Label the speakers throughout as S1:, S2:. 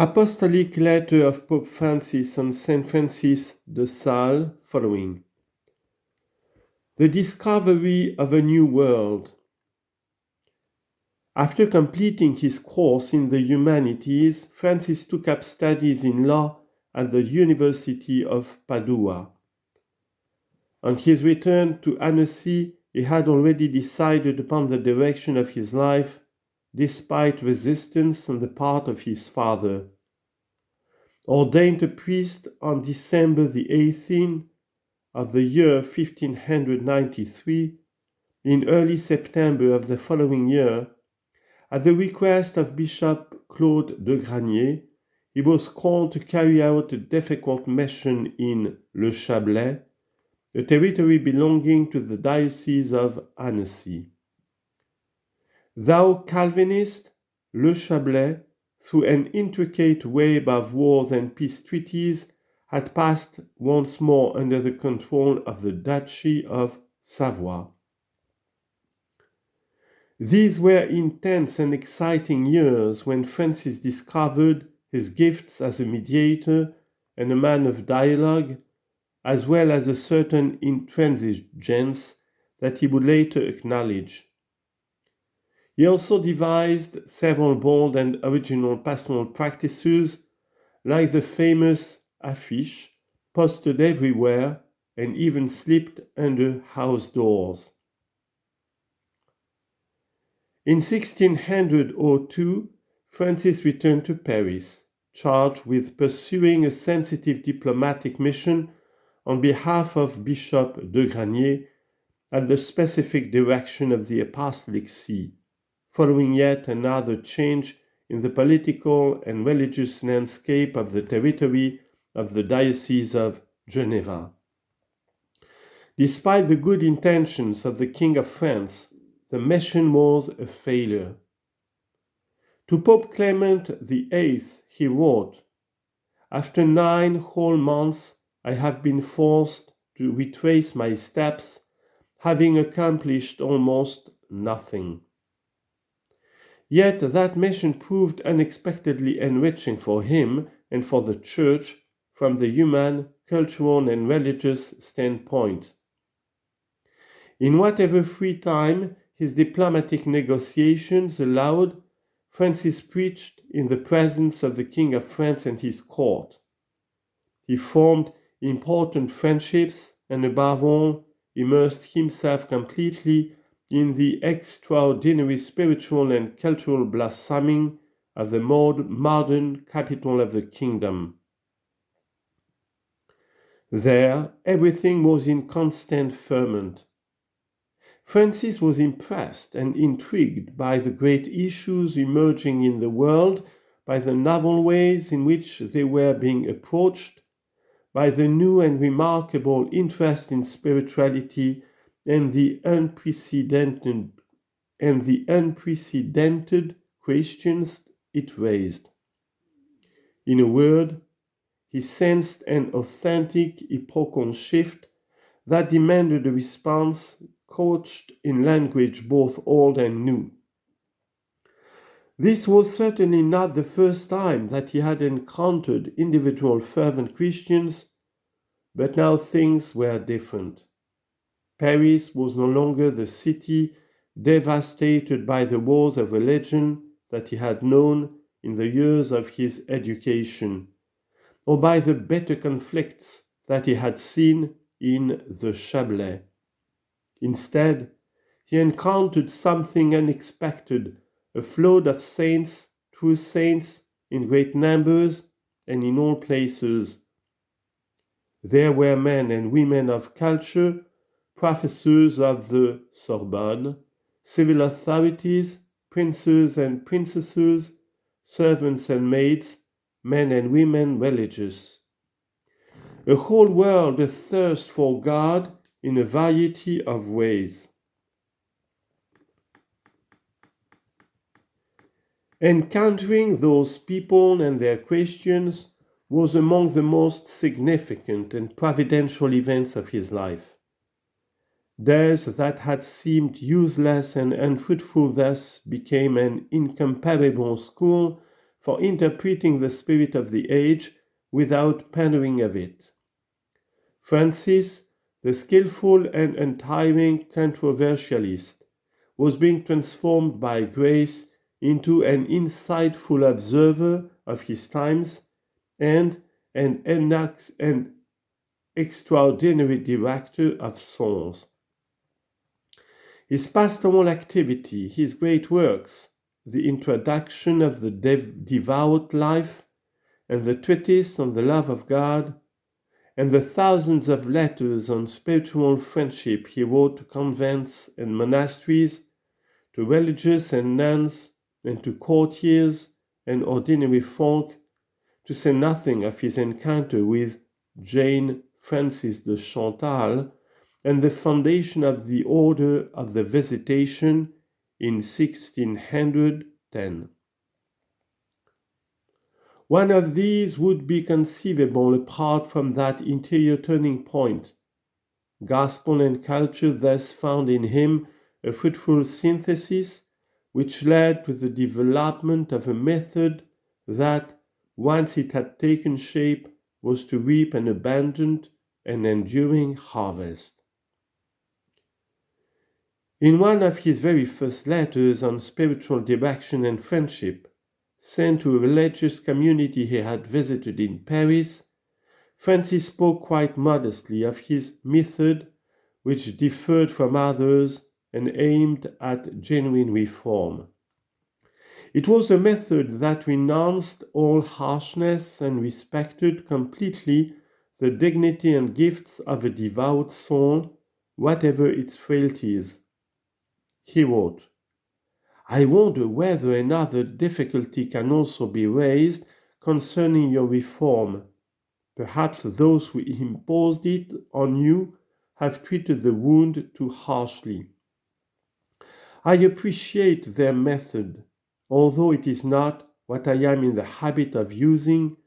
S1: Apostolic Letter of Pope Francis on Saint Francis de Sales, following. The discovery of a new world. After completing his course in the humanities, Francis took up studies in law at the University of Padua. On his return to Annecy, he had already decided upon the direction of his life, despite resistance on the part of his father. Ordained a priest on December the 18th of the year 1593, in early September of the following year, at the request of Bishop Claude de Granier, he was called to carry out a difficult mission in Le Chablais, a territory belonging to the Diocese of Annecy. Thou Calvinist, Le Chablais, through an intricate web of wars and peace treaties, had passed once more under the control of the Duchy of Savoy. These were intense and exciting years when Francis discovered his gifts as a mediator and a man of dialogue, as well as a certain intransigence that he would later acknowledge. He also devised several bold and original pastoral practices, like the famous affiche, posted everywhere and even slipped under house doors. In 1602, Francis returned to Paris, charged with pursuing a sensitive diplomatic mission on behalf of Bishop de Granier at the specific direction of the Apostolic See, following yet another change in the political and religious landscape of the territory of the Diocese of Geneva. Despite the good intentions of the King of France, the mission was a failure. To Pope Clement VIII he wrote, "After 9 whole months I have been forced to retrace my steps, having accomplished almost nothing." Yet that mission proved unexpectedly enriching for him and for the Church from the human, cultural, and religious standpoint. In whatever free time his diplomatic negotiations allowed, Francis preached in the presence of the King of France and his court. He formed important friendships and, above all, immersed himself completely in the extraordinary spiritual and cultural blossoming of the modern capital of the kingdom. There, everything was in constant ferment. Francis was impressed and intrigued by the great issues emerging in the world, by the novel ways in which they were being approached, by the new and remarkable interest in spirituality and the unprecedented questions it raised. In a word, he sensed an authentic epochal shift that demanded a response couched in language both old and new. This was certainly not the first time that he had encountered individual fervent Christians, but now things were different. Paris was no longer the city devastated by the wars of religion that he had known in the years of his education, or by the bitter conflicts that he had seen in the Chablais. Instead, he encountered something unexpected, a flood of saints, true saints, in great numbers and in all places. There were men and women of culture, professors of the Sorbonne, civil authorities, princes and princesses, servants and maids, men and women religious. A whole world athirst for God in a variety of ways. Encountering those people and their questions was among the most significant and providential events of his life. Days that had seemed useless and unfruitful thus became an incomparable school for interpreting the spirit of the age without pandering of it. Francis, the skillful and untiring controversialist, was being transformed by grace into an insightful observer of his times and an extraordinary director of souls. His pastoral activity, his great works, the introduction of the devout life and the treatise on the love of God, and the thousands of letters on spiritual friendship he wrote to convents and monasteries, to religious and nuns, and to courtiers and ordinary folk, to say nothing of his encounter with Jane Francis de Chantal and the foundation of the Order of the Visitation in 1610. One of these would be conceivable apart from that interior turning point. Gospel and culture thus found in him a fruitful synthesis which led to the development of a method that, once it had taken shape, was to reap an abundant and enduring harvest. In one of his very first letters on spiritual direction and friendship, sent to a religious community he had visited in Paris, Francis spoke quite modestly of his method, which differed from others and aimed at genuine reform. It was a method that renounced all harshness and respected completely the dignity and gifts of a devout soul, whatever its frailties. He wrote, "I wonder whether another difficulty can also be raised concerning your reform. Perhaps those who imposed it on you have treated the wound too harshly. I appreciate their method, although it is not what I am in the habit of using,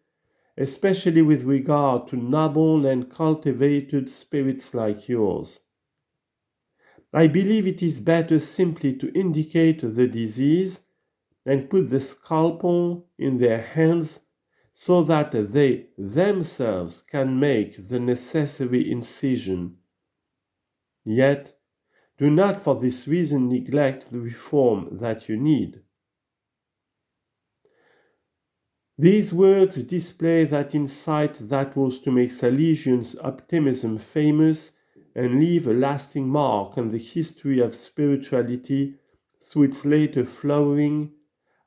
S1: especially with regard to noble and cultivated spirits like yours. I believe it is better simply to indicate the disease and put the scalpel in their hands so that they themselves can make the necessary incision. Yet, do not for this reason neglect the reform that you need." These words display that insight that was to make Salesians' optimism famous and leave a lasting mark on the history of spirituality through its later flowering,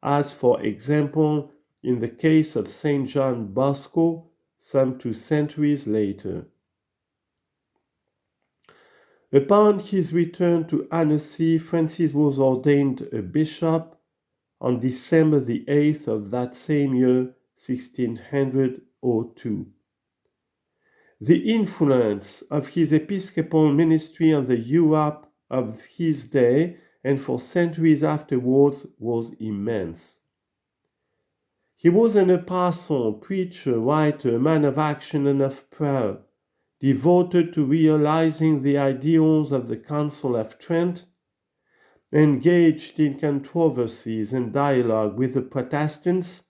S1: as for example in the case of Saint John Bosco some 2 centuries later. Upon his return to Annecy, Francis was ordained a bishop on December the 8th of that same year, 1602. The influence of his episcopal ministry on the Europe of his day and for centuries afterwards was immense. He was an apostle, preacher, writer, man of action and of prayer, devoted to realizing the ideals of the Council of Trent, engaged in controversies and dialogue with the Protestants.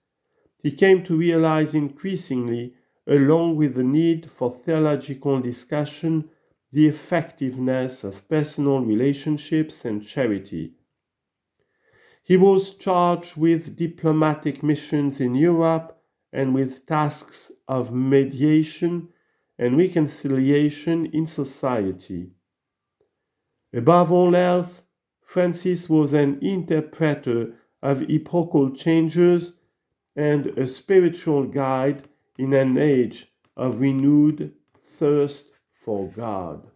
S1: He came to realize increasingly, along with the need for theological discussion, the effectiveness of personal relationships and charity. He was charged with diplomatic missions in Europe and with tasks of mediation and reconciliation in society. Above all else, Francis was an interpreter of epochal changes and a spiritual guide in an age of renewed thirst for God.